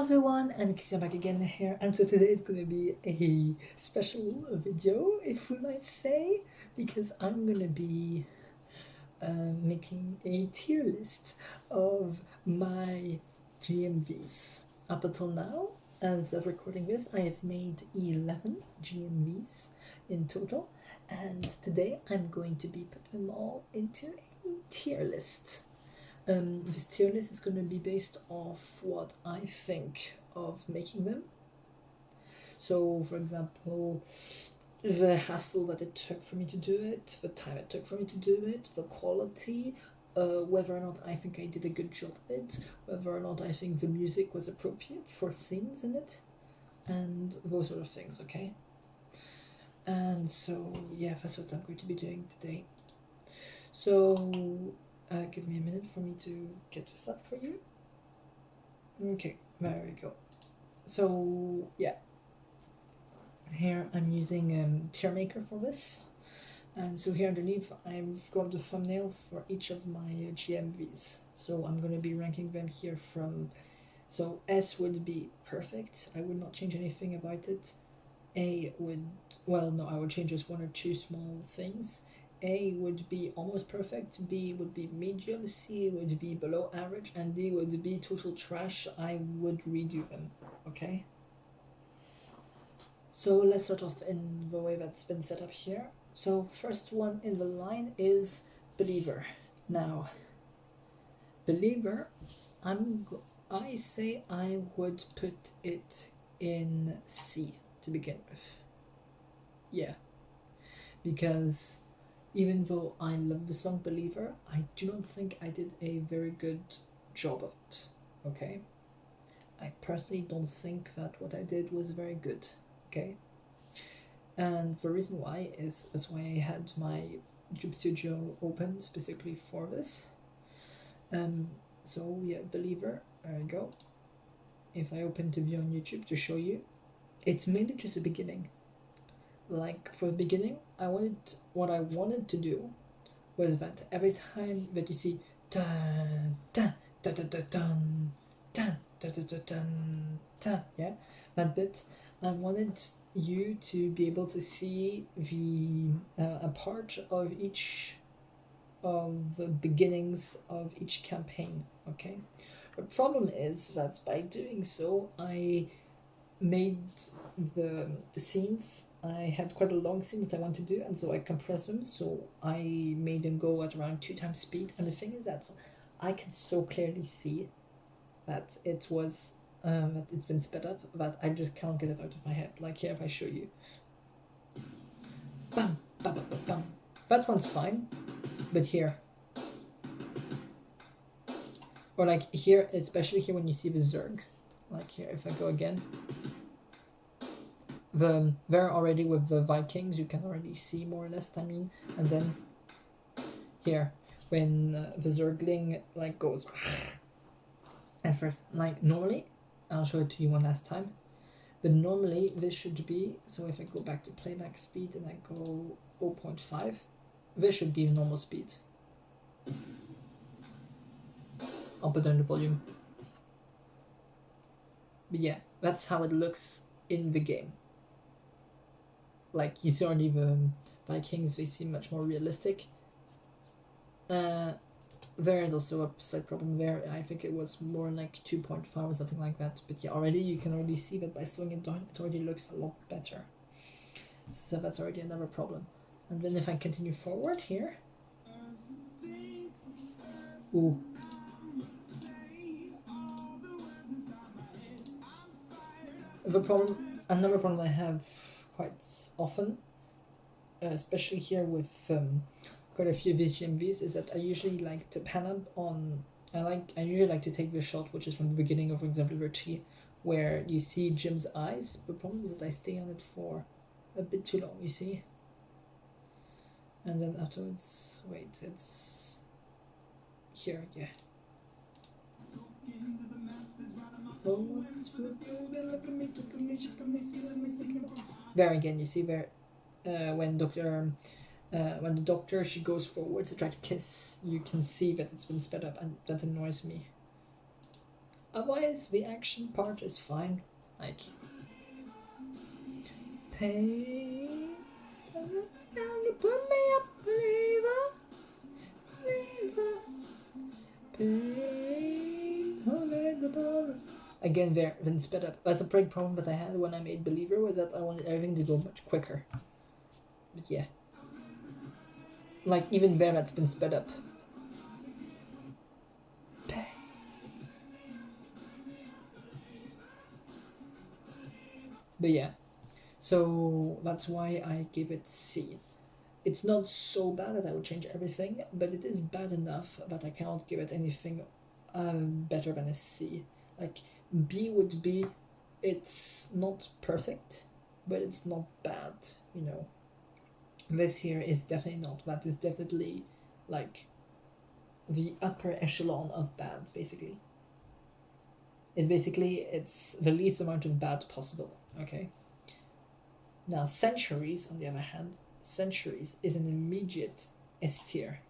everyone, and I'm back again here, and so today is going to be a special video, if we might say, because I'm going to be making a tier list of my GMVs. Up until now, as of recording this, I have made 11 GMVs in total, and today I'm going to be putting them all into a tier list. This tier list is going to be based off what I think of making them. So, for example, the hassle that it took for me to do it, the time it took for me to do it, the quality, whether or not I think I did a good job of it, whether or not I think the music was appropriate for scenes in it, and those sort of things, okay? And so, yeah, that's what I'm going to be doing today. So, give me a minute for me to get this up for you. Okay, there we go. So, yeah. Here I'm using Tier Maker for this. And so here underneath I've got the thumbnail for each of my GMVs. So I'm going to be ranking them here from... So S would be perfect. I would not change anything about it. A would... Well, no, I would change just one or two small things. A would be almost perfect, B would be medium, C would be below average, and D would be total trash. I would redo them, okay? So let's start off in the way that's been set up here. So first one in the line is Believer. Now, Believer, I say I would put it in C to begin with. Yeah, because even though I love the song Believer, I do not think I did a very good job of it, okay? I personally don't think that what I did was very good, okay? And the reason why is that's why I had my YouTube Studio open specifically for this. So yeah, Believer, there we go. If I open to view on YouTube to show you, it's mainly just a beginning. Like for the beginning, what I wanted to do was that every time that you see dun dun dun dun dun dun dun dun dun dun dun dun, yeah, that bit, I wanted you to be able to see the a part of each of the beginnings of each campaign, okay? The problem is that by doing so, I made the scenes. I had quite a long scene that I want to do, and so I compressed them, so I made them go at around 2 times speed. And the thing is that I can so clearly see that it was that it's been sped up, that I just can't get it out of my head. Like here, if I show you, bam, bam, bam, bam, bam. That one's fine, but here, or like here, especially here when you see the Zerg, like here, if I go again, there already with the Vikings, you can already see more or less what I mean. And then here, when the Zergling like goes, at first, like normally, I'll show it to you one last time, but normally this should be, so if I go back to playback speed and I go 0.5, this should be normal speed. I'll put down the volume. But yeah, that's how it looks in the game. Like, you see already the Vikings, they seem much more realistic. There is also a slight problem there. I think it was more like 2.5 or something like that. But yeah, already you can already see that by slowing it down, it already looks a lot better. So that's already another problem. And then if I continue forward here... Ooh. Another problem I have quite often, especially here with quite a few VGMVs, is that I usually like to pan up on... I usually like to take the shot which is from the beginning of, for example, Richie, where you see Jim's eyes. The problem is that I stay on it for a bit too long, you see? And then afterwards, wait, it's here, yeah. There again, you see there, when the doctor, she goes forward to try to kiss, you can see that it's been sped up, and that annoys me. Otherwise, the action part is fine. Like, pain, you put me up, believer, pain, hold the door. Again, there, then sped up. That's a big problem that I had when I made Believer, was that I wanted everything to go much quicker. But yeah. Like, even there, that's been sped up. But yeah. So that's why I give it C. It's not so bad that I would change everything, but it is bad enough that I cannot give it anything better than a C. Like, B would be, it's not perfect, but it's not bad, you know. This here is definitely not. That is definitely, like, the upper echelon of bad, basically. It's the least amount of bad possible, okay? Now, Centuries, on the other hand, Centuries is an immediate S tier.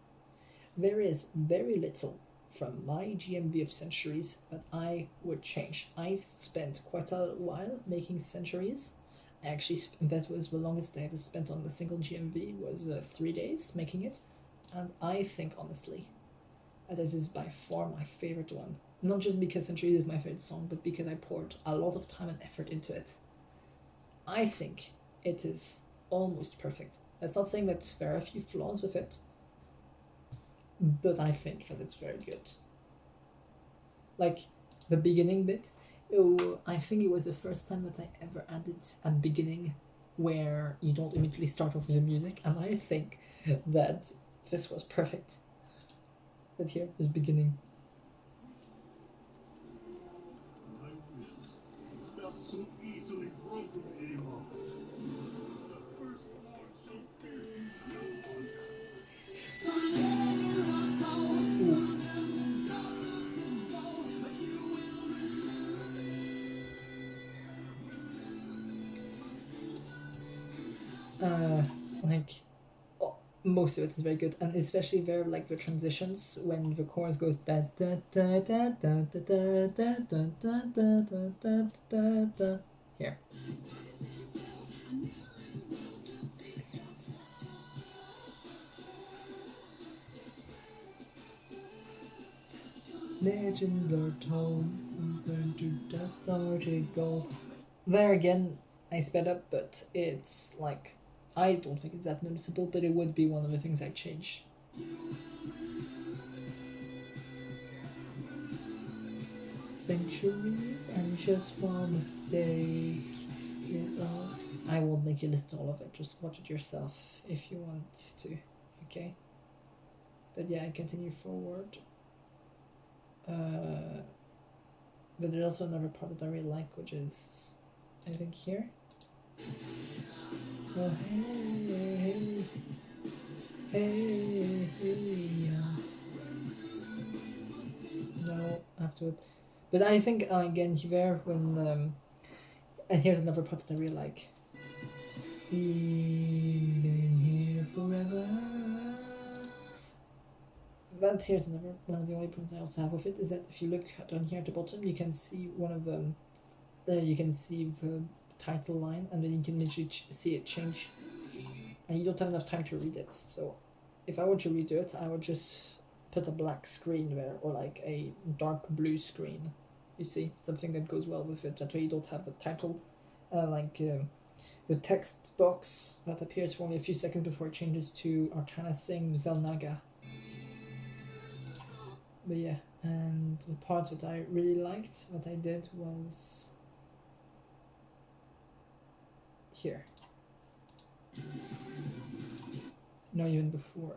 There is very little from my GMV of Centuries that I would change. I spent quite a while making Centuries. Actually, that was the longest I ever spent on the single GMV, was 3 days making it. And I think, honestly, that is by far my favorite one. Not just because Centuries is my favorite song, but because I poured a lot of time and effort into it. I think it is almost perfect. That's not saying that there are a few flaws with it, but I think that it's very good. Like, the beginning bit, I think it was the first time that I ever added a beginning where you don't immediately start off with the music, and I think that this was perfect. But here is beginning. Like, most of it is very good, and especially there, like, the transitions when the chorus goes da da da da da da da da da da da da da da. Here. Legends are told, some turn to dust or to gold. There again, I sped up, but it's like, I don't think it's that noticeable, but it would be one of the things I change. Centuries and just one mistake is all. I won't make you listen to all of it, just watch it yourself if you want to, okay? But yeah, I continue forward. But there's also another part that I really like, which is, I think, here. Oh, hey, hey, hey, yeah. No, afterward. But I think, again, here, when, and here's another part that I really like. We've been here forever. But here's another one of the only problems I also have with it, is that if you look down here at the bottom, you can see one of them. You can see the title line, and then you can literally see it change, and you don't have enough time to read it. So, if I were to redo it, I would just put a black screen there, or like a dark blue screen. You see, something that goes well with it. That way you don't have the title, the text box that appears for only a few seconds before it changes to Artana Singh Zelnaga. But yeah, and the part that I really liked, what I did was here. No, even before.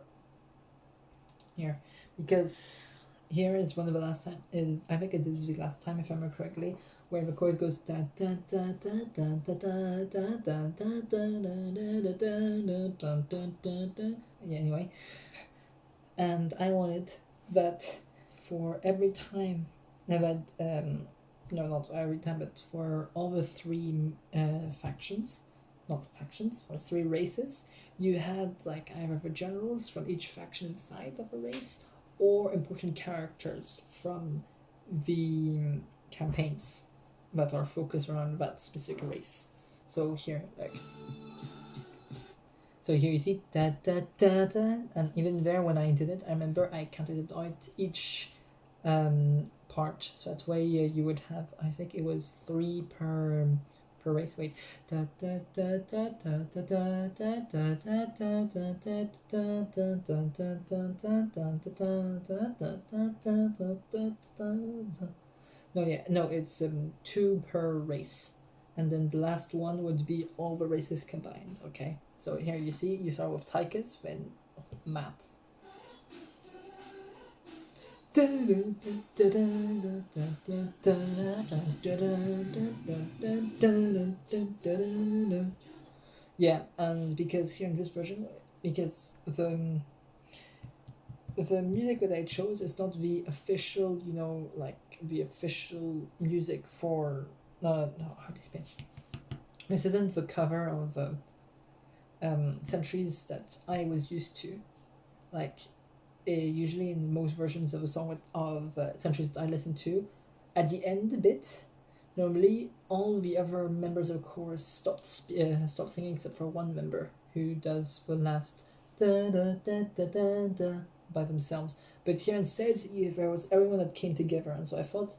Here, because here is one of the last time. Is I think it is the last time, if I remember correctly, where the chorus goes da da da da da da da da da da da da da da. Yeah. Anyway, and I wanted that for every time that no, not every time, but for all the three factions, not factions, for 3 races, you had like either the generals from each faction inside of a race, or important characters from the campaigns that are focused around that specific race. So here, like, so here you see da da da da, and even there when I did it, I remember I counted it out each part. So that way you would have, I think it was 3 per race. Wait, da da da da da da da da da da da da da da da da da da. No, yeah, no, it's 2 per race, and then the last one would be all the races combined. Okay, so here you see you start with Tychus, then Matt. Yeah, and because here in this version, because the music that I chose is not the official, you know, like the official music for no, how do you mean? This isn't the cover of Centuries that I was used to, like usually in most versions of a song of Centuries that I listen to, at the end a bit, normally all the other members of the chorus stop singing except for one member who does the last da da da da da da by themselves. But here instead, there was everyone that came together, and so I thought,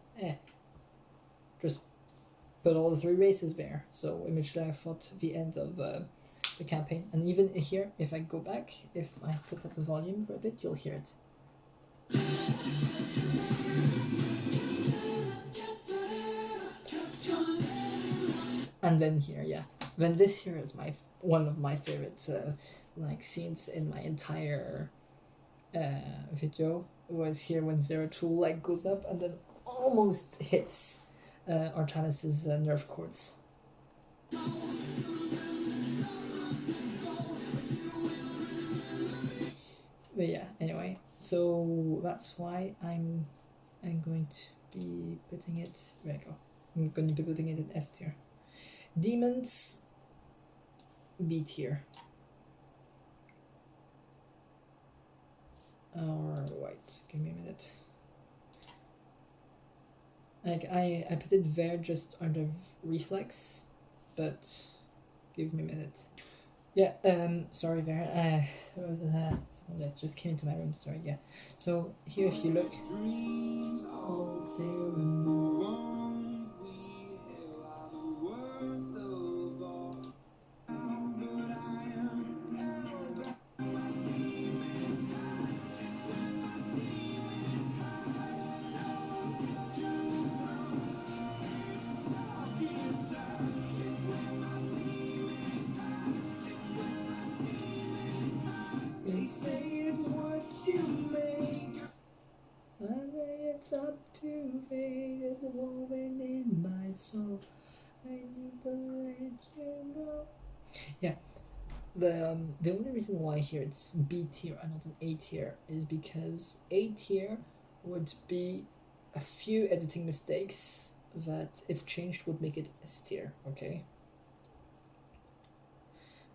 just put all the 3 races there. So immediately I thought the end of the campaign. And even here, if I go back, if I put up the volume for a bit, you'll hear it. And then here, yeah. Then this here is one of my favorite like scenes in my entire video. Was here when Zeratul like goes up and then almost hits Artanis's nerve cords. But yeah, anyway, so that's why I'm going to be putting it. There you go. I'm going to be putting it in S tier. Demons, B tier. Alright, give me a minute. Like I put it there just under reflex, but give me a minute. Yeah, sorry there. There was someone that just came into my room. Sorry, yeah. So here, if you look, it's up to fate, it's a woman in my soul. I need to let you go. Yeah, the only reason why here it's B tier and not an A tier is because A tier would be a few editing mistakes that, if changed, would make it S tier. Okay.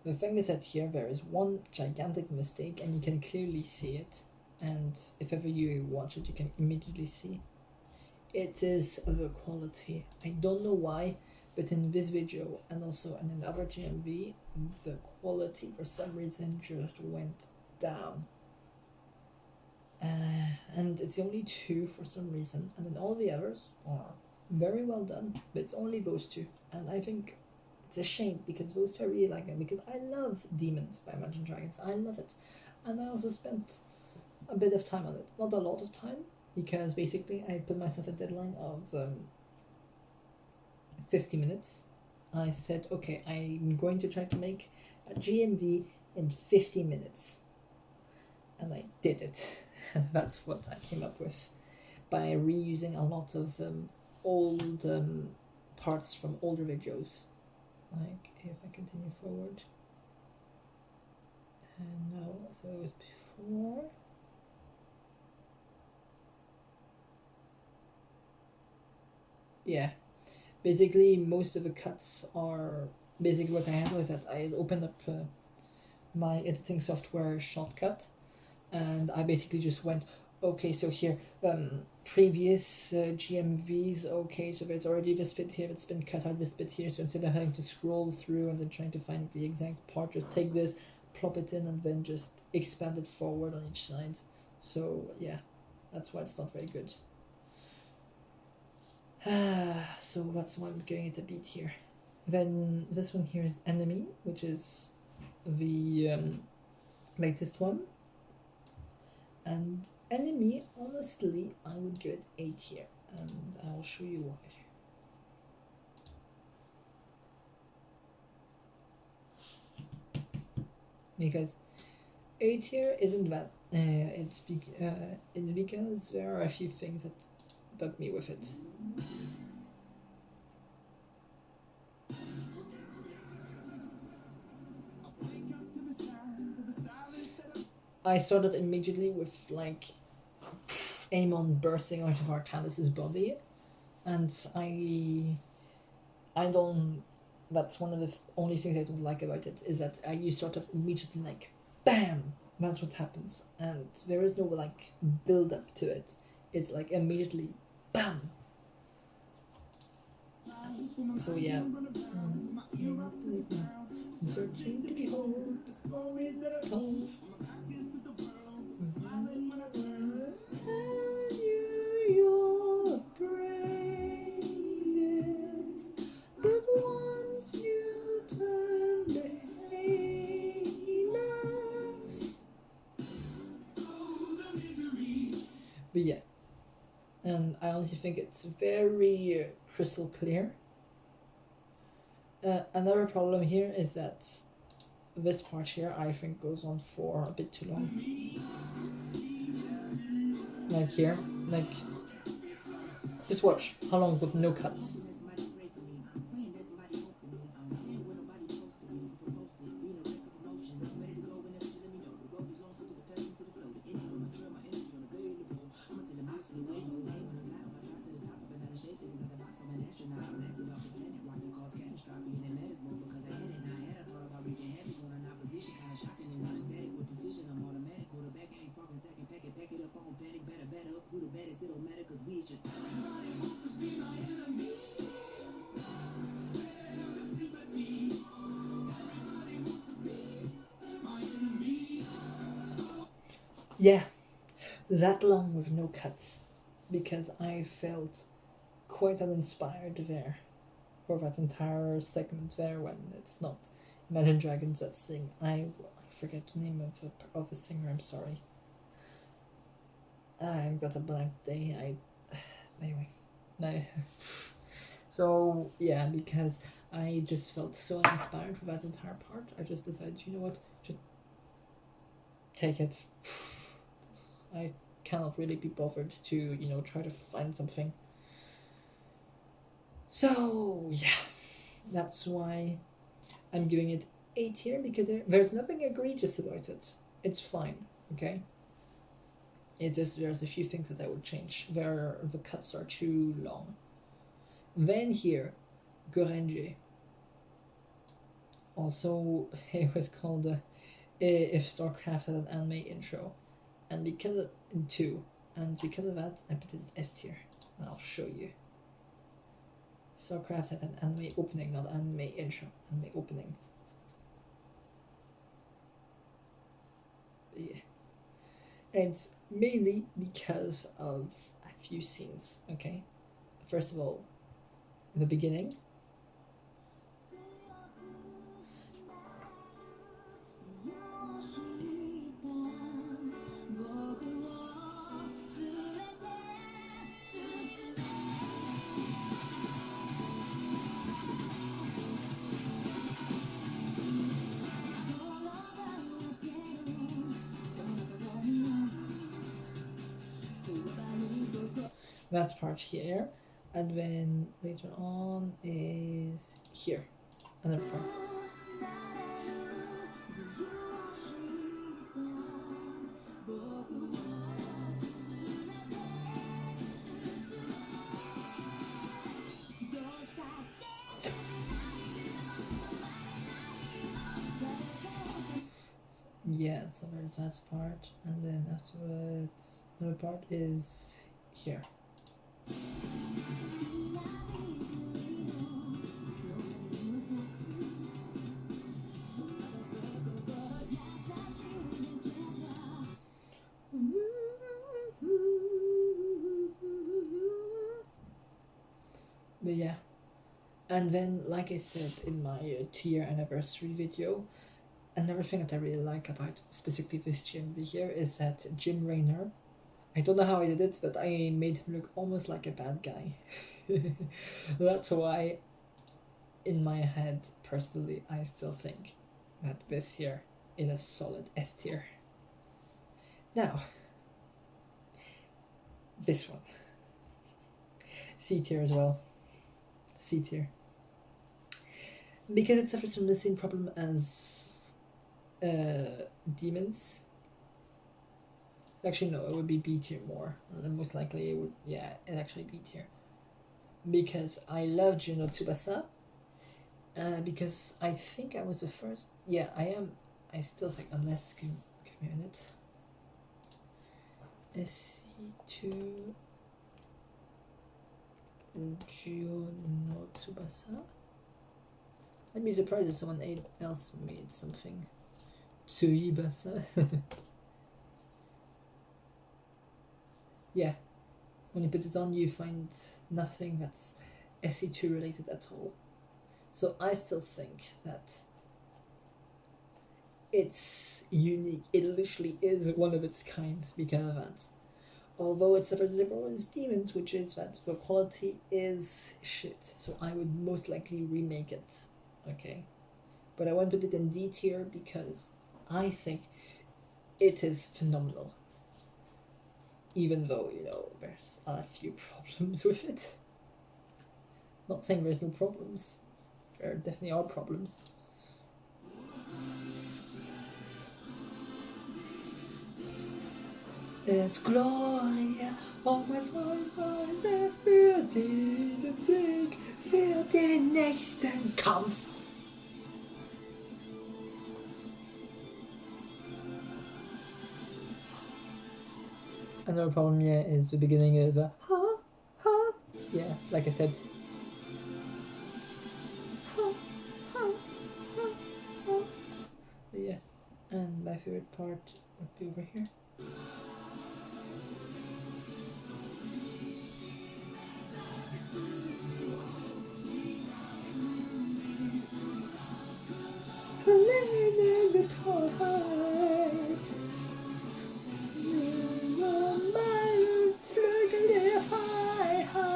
The thing is that here there is one gigantic mistake, and you can clearly see it. And if ever you watch it, you can immediately see it is the quality. I don't know why, but in this video and also in another GMV, the quality for some reason just went down. And it's only 2 for some reason, and then all the others are very well done, but it's only those 2. And I think it's a shame, because those 2 I really like them, because I love Demons by Imagine Dragons. I love it. And I also spent a bit of time on it. Not a lot of time, because basically I put myself a deadline of 50 minutes. I said, okay, I'm going to try to make a GMV in 50 minutes. And I did it. And that's what I came up with by reusing a lot of old parts from older videos. Like, if I continue forward. No, so it was before. Yeah, basically most of the cuts are basically what I had was that I had opened up my editing software Shotcut, and I basically just went, Okay, so here, previous GMVs, okay, so there's already this bit here that's been cut out, this bit here, so instead of having to scroll through and then trying to find the exact part, just take this, plop it in, and then just expand it forward on each side. So yeah, that's why it's not very good. So that's why I'm giving it a beat here. Then this one here is Enemy, which is the latest one. And Enemy, honestly, I would give it 8 here, and I'll show you why. Because 8 here isn't that, it's because there are a few things that bug me with it. I started immediately with like Amon bursting out of Artanis' body, and I don't. That's one of the only things I don't like about it, is that you sort of immediately like BAM. That's what happens, and there is no like build up to it. It's like immediately BAM. So yeah. Searching to behold the stories that are told. Tell you you're greatest, but once you turn the heinous. But yeah, and I honestly think it's very crystal clear. Another problem here is that this part here I think goes on for a bit too long. Like here, like just watch how long with no cuts. Yeah, that long with no cuts, because I felt quite uninspired there for that entire segment there when it's not Imagine Dragons that sing. I forget the name of the singer. I'm sorry. I've got a blank day. Anyway, no. So yeah, because I just felt so uninspired for that entire part, I just decided, you know what, just take it. I cannot really be bothered to try to find something. So yeah, that's why I'm giving it 8 here, because there's nothing egregious about it. It's fine, okay? It's just there's a few things that I would change. The cuts are too long. Then here, Gorenje. Also, it was called If StarCraft had an anime intro. And because of that, I put it S tier. And I'll show you. StarCraft had an anime opening, not anime intro. Anime opening. Yeah. And it's mainly because of a few scenes, okay? First of all, the beginning. That part here, and then later on is here, another part. yeah, so there's that part, and then afterwards another part is here. But yeah, and then like I said in my 2-year anniversary video, another thing that I really like about specifically this GMV here is that Jim Raynor, I don't know how I did it, but I made him look almost like a bad guy. That's why in my head personally I still think that this here is a solid S tier. Now this one, C tier as well. C tier. Because it suffers from the same problem as Demons. Actually no, it would be B tier more. Most likely it would, yeah, it actually B tier. Because I love Juno Tsubasa. Because I think I was the first, yeah, I am, I still think, unless, give me a minute. SC2 Juno Tsubasa. I'd be surprised if someone else made something. Tsuibasa. Yeah, when you put it on, you find nothing that's SE2 related at all. So I still think that it's unique. It literally is one of its kind because of that. Although it's suffers the problem as Demons, which is that the quality is shit. So I would most likely remake it. Okay, but I won't put it in D tier because I think it is phenomenal. Even though, you know, there's a few problems with it. Not saying there's no problems. There definitely are problems. It's Gloria, all my Freunde, sehr für diesen Sieg, für den nächsten Kampf. Another problem, yeah, is the beginning of the ha. Yeah, like I said. But yeah, and my favorite part would be over here. The Torheit. Mein Flügel der Freiheit.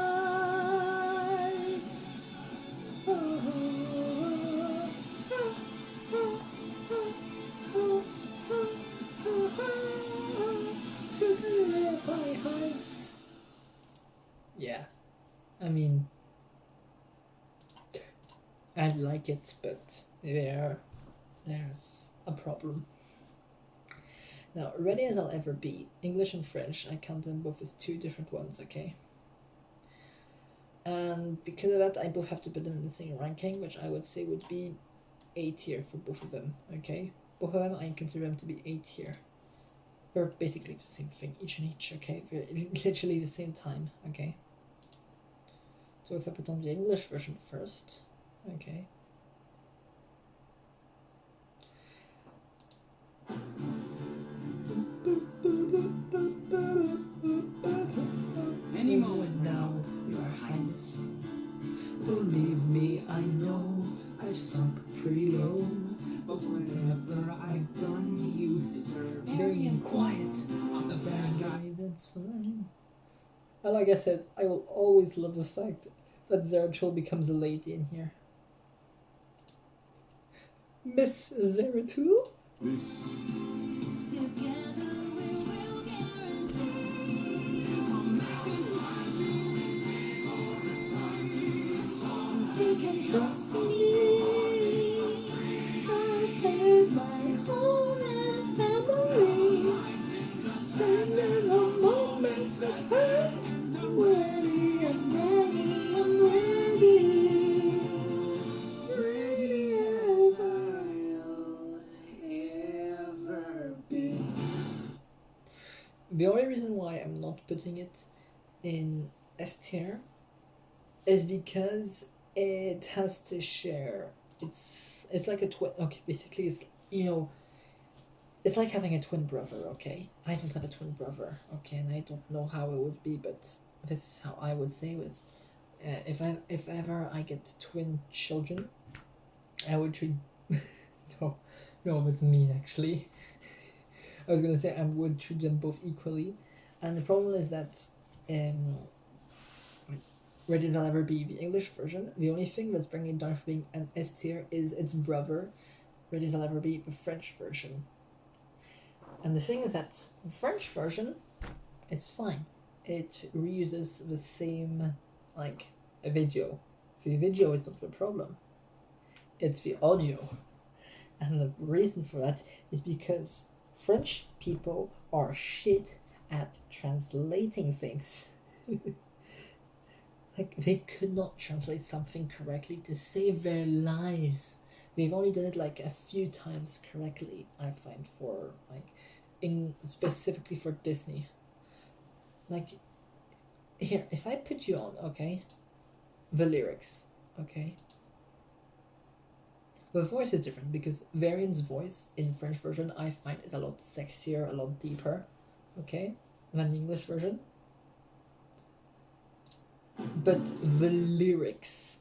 Flügel der Freiheit. Yeah, I mean, I like it, but there's a problem. Now, Ready as I'll Ever Be, English and French, I count them both as two different ones, okay? And because of that, I both have to put them in the same ranking, which I would say would be A tier for both of them, okay? Both of them, I consider them to be A tier. They're basically the same thing, each and each, okay? They're literally the same time, okay? So if I put on the English version first, okay? Any moment now, Your Highness. Believe me, I know I've sunk pretty low, but whatever I've done, you deserve very and quiet. I'm the bad guy, that's fine. And like I said, I will always love the fact that Zeratul becomes a lady in here. Miss Zeratul? You can trust me. I saved my home and family. Sending on moments that hurt. I'm ready, I'm ready, I'm ready. Ready as I'll ever The only reason why I'm not putting it in S tier is because it has to share. It's like a twin. Okay, basically, it's it's like having a twin brother. Okay, I don't have a twin brother. Okay, and I don't know how it would be, but this is how I would say it. If ever I get twin children, I would treat no, it's mean actually. I was gonna say I would treat them both equally, and the problem is that Ready I'll Ever Be, the English version, the only thing that's bringing it down from being an S tier is its brother, Ready I'll Ever Be, the French version. And the thing is that the French version, it's fine. It reuses the same, like, a video. The video is not the problem. It's the audio. And the reason for that is because French people are shit at translating things. Like, they could not translate something correctly to save their lives. They've only done it like a few times correctly, I find, for like specifically for Disney. Like, here, if I put you on, okay, the lyrics, okay, the voice is different because Varian's voice in French version I find is a lot sexier, a lot deeper, okay, than the English version. But the lyrics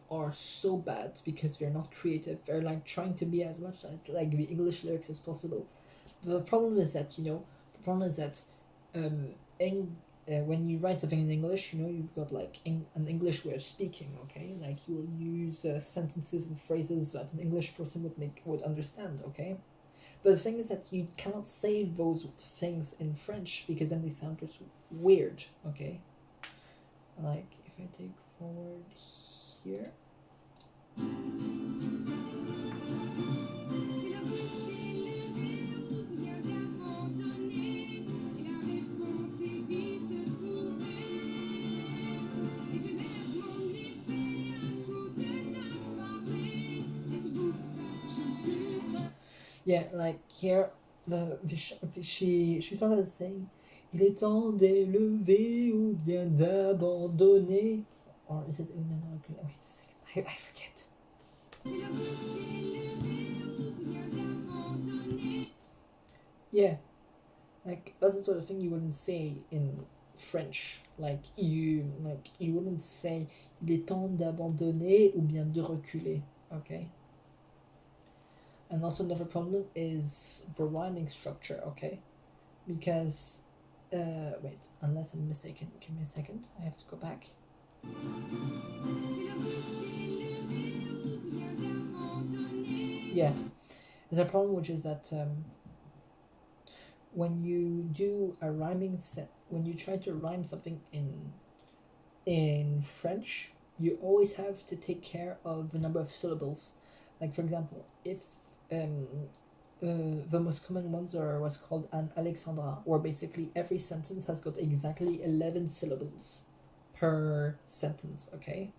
are so bad because they're not creative. They're like trying to be as much as like the English lyrics as possible. The problem is that when you write something in English, you've got like an English way of speaking. Okay, like you will use sentences and phrases that an English person would understand. Okay, but the thing is that you cannot say those things in French because then they sound just weird. Okay, like if I take forward here. Yeah, like here, she started saying, "Il est temps d'élever ou bien d'abandonner." Or is it wait a second, I forget. Yeah, like that's the sort of thing you wouldn't say in French. Like you wouldn't say "Il est temps d'abandonner" ou bien de reculer. Okay. And also another problem is the rhyming structure, okay? Because, wait, unless I'm mistaken, give me a second, I have to go back. Yeah, there's a problem which is that when you do a rhyming set, when you try to rhyme something in French, you always have to take care of the number of syllables. Like for example, if the most common ones are what's called an Alexandra, where basically every sentence has got exactly 11 syllables per sentence, okay?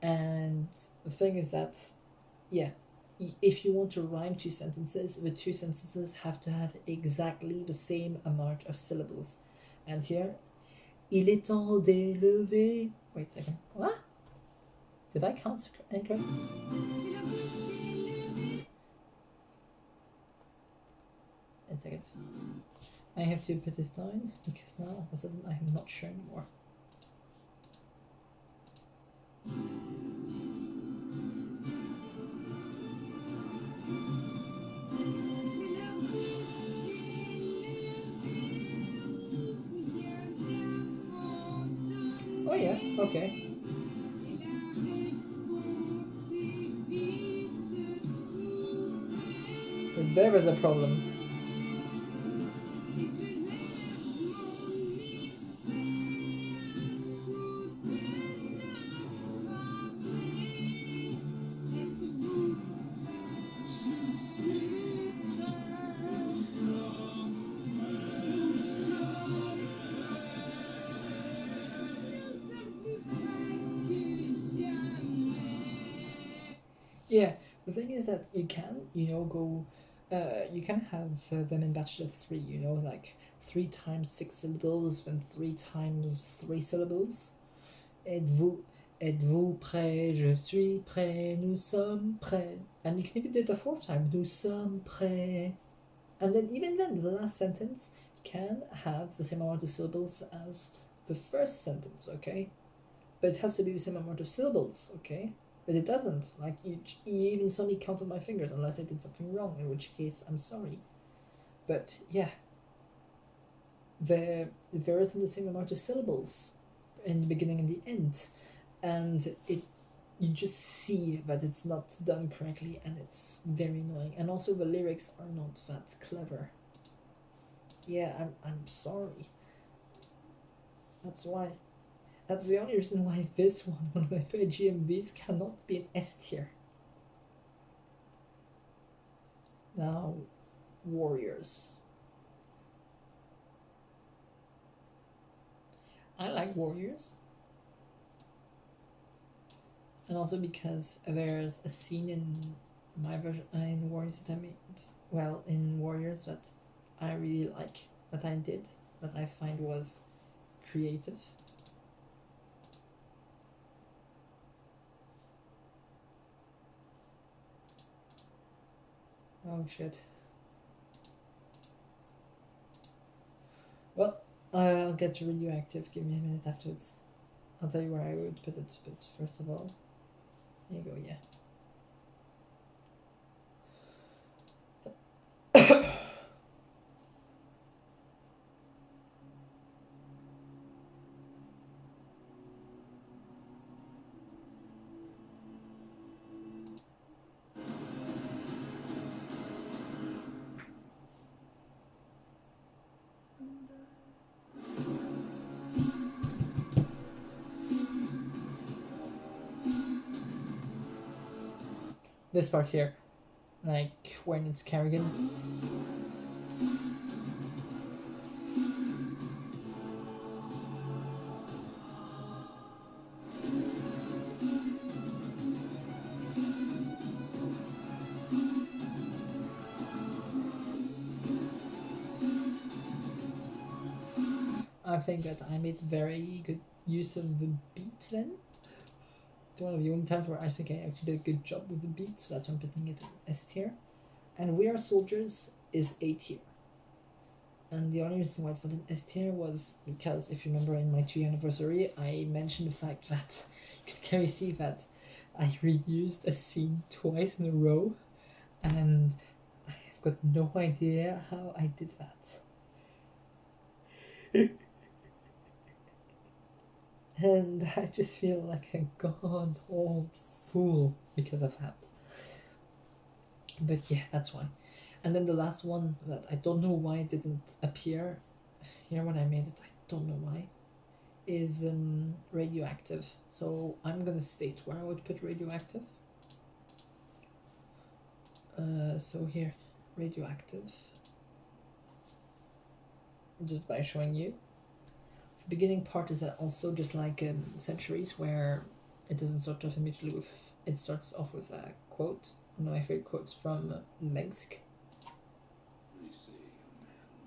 And the thing is that, yeah, if you want to rhyme two sentences, the two sentences have to have exactly the same amount of syllables. And here, il est temps d'élever. Wait a second. What? Did I count incorrectly? A second. I have to put this down because now all of a sudden I am not sure anymore. Oh yeah, okay. But there is a problem. Yeah, the thing is that you can, go You can have them in batches of 3, you know, like 3 times 6 syllables, then 3 times 3 syllables. Êtes-vous prêt? Je suis prêt. Nous sommes prêts. And you can even do it a 4th time. Nous sommes prêts. And then even then, the last sentence can have the same amount of syllables as the first sentence, okay? But it has to be the same amount of syllables, okay? But it doesn't. Like, you even saw me count on my fingers unless I did something wrong, in which case I'm sorry. But yeah, there isn't the same amount of syllables in the beginning and the end, and you just see that it's not done correctly, and it's very annoying. And also the lyrics are not that clever. Yeah, I'm sorry. That's why. That's the only reason why this one of my favorite GMVs, cannot be an S tier. Now, Warriors. I like Warriors. And also because there's a scene in my version, in Warriors that I made, well, in Warriors that I really like, that I did, that I find was creative. Oh shit. Well, I'll get to radioactive. Give me a minute afterwards. I'll tell you where I would put it, but first of all, here you go, yeah. This part here, like when it's Kerrigan. I think that I made very good use of the beat then. It's one of the only times where I think I actually did a good job with the beat, so that's why I'm putting it in S tier. And We Are Soldiers is A tier. And the only reason why it's not in S tier was because, if you remember in my 2-year anniversary, I mentioned the fact that you can clearly see that I reused a scene twice in a row, and I've got no idea how I did that. And I just feel like a god old fool because of that. But yeah, that's why. And then the last one that I don't know why it didn't appear here when I made it, I don't know why, is radioactive. So I'm gonna state where I would put radioactive. So here, radioactive. Just by showing you. The beginning part is also just like Centuries, where it doesn't start off immediately with, it starts off with a quote, one of my favorite quotes from Megsk.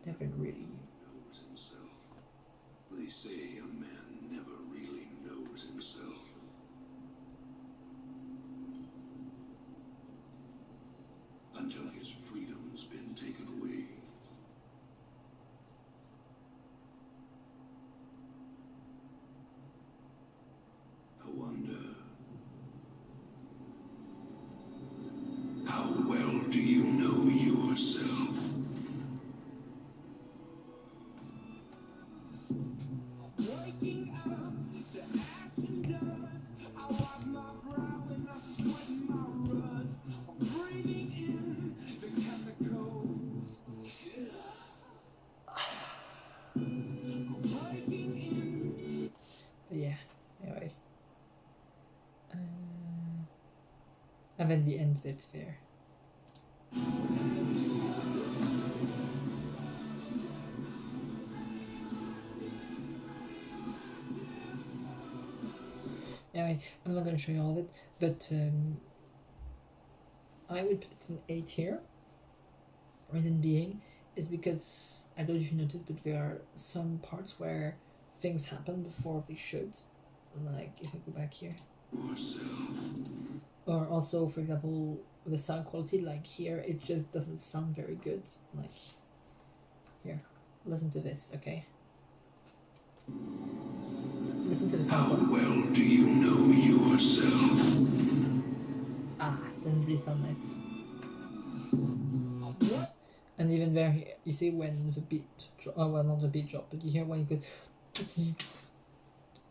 Never really knows himself. They say a man never really knows himself. Until his freedom's been taken away. I wonder, how well do you know yourself? Waking up to action dust. I wipe my brow and I sweat my rust. Breathing in the chemicals. Breaking in. But yeah, anyway. And then the end bit there. Anyway, I'm not going to show you all of it, but I would put it in A tier. Reason being is because I don't know if you noticed, but there are some parts where things happen before they should. Like if I go back here, or also for example the sound quality, like here it just doesn't sound very good. Like here, listen to this, okay? Listen to the sound How quality. well do you know yourself? Doesn't really sound nice. And even there, you see when the beat, well, not the beat drop, but you hear when it goes,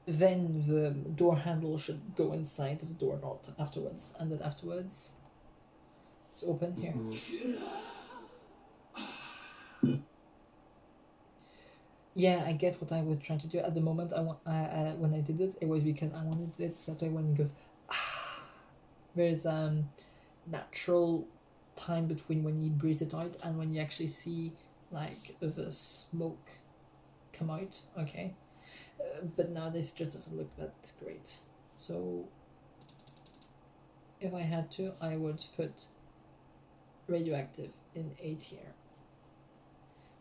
then the door handle should go inside the door knot afterwards, and then afterwards, it's open here. Yeah, I get what I was trying to do at the moment. When I did it, it was because I wanted it so that way when it goes, there's natural time between when you breathe it out and when you actually see like the smoke come out. Okay, but nowadays it just doesn't look that great. So if I had to, I would put radioactive in A tier.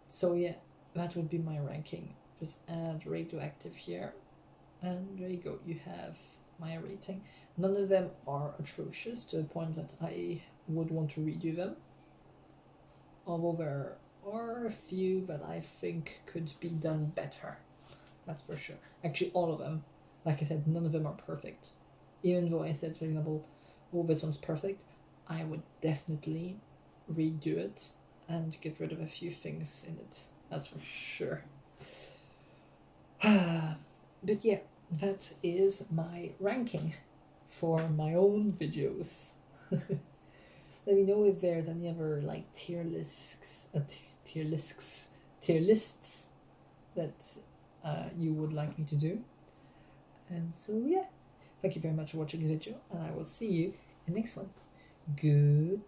So yeah, that would be my ranking. Just add radioactive here, and there you go. You have my rating. None of them are atrocious to the point that I would want to redo them. Although there are a few that I think could be done better. That's for sure. Actually, all of them. Like I said, none of them are perfect. Even though I said, for example, oh, this one's perfect, I would definitely redo it and get rid of a few things in it. That's for sure. But yeah, that is my ranking for my own videos. Let me know if there's any other like tier lists that you would like me to do. And so yeah, thank you very much for watching this video, and I will see you in the next one. Good